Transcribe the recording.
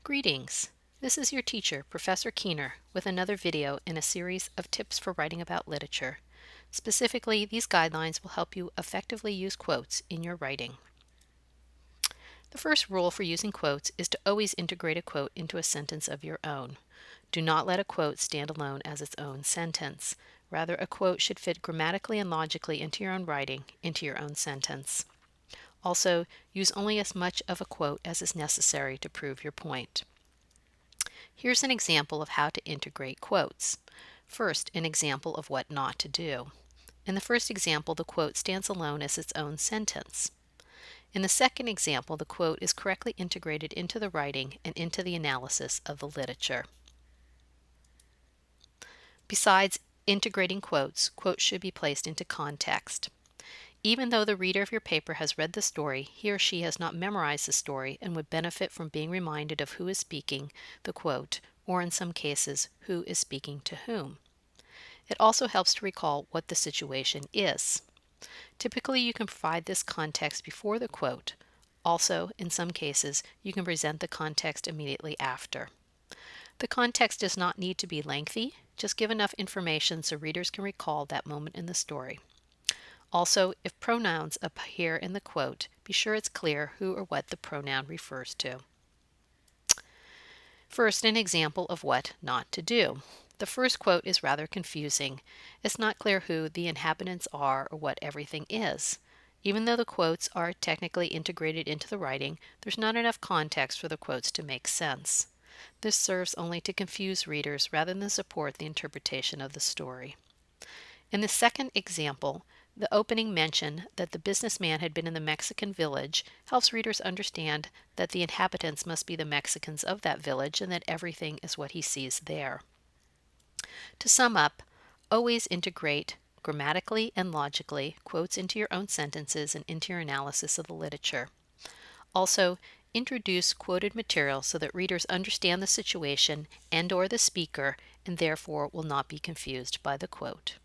Greetings! This is your teacher, Professor Keener, with another video in a series of tips for writing about literature. Specifically, these guidelines will help you effectively use quotes in your writing. The first rule for using quotes is to always integrate a quote into a sentence of your own. Do not let a quote stand alone as its own sentence. Rather, a quote should fit grammatically and logically into your own writing, into your own sentence. Also, use only as much of a quote as is necessary to prove your point. Here's an example of how to integrate quotes. First, an example of what not to do. In the first example, the quote stands alone as its own sentence. In the second example, the quote is correctly integrated into the writing and into the analysis of the literature. Besides integrating quotes, quotes should be placed into context. Even though the reader of your paper has read the story, he or she has not memorized the story and would benefit from being reminded of who is speaking the quote, or in some cases, who is speaking to whom. It also helps to recall what the situation is. Typically, you can provide this context before the quote. Also, in some cases, you can present the context immediately after. The context does not need to be lengthy, just give enough information so readers can recall that moment in the story. Also, if pronouns appear in the quote, be sure it's clear who or what the pronoun refers to. First, an example of what not to do. The first quote is rather confusing. It's not clear who the inhabitants are or what everything is. Even though the quotes are technically integrated into the writing, there's not enough context for the quotes to make sense. This serves only to confuse readers rather than support the interpretation of the story. In the second example, the opening mention that the businessman had been in the Mexican village helps readers understand that the inhabitants must be the Mexicans of that village and that everything is what he sees there. To sum up, always integrate grammatically and logically quotes into your own sentences and into your analysis of the literature. Also, introduce quoted material so that readers understand the situation and/or the speaker and therefore will not be confused by the quote.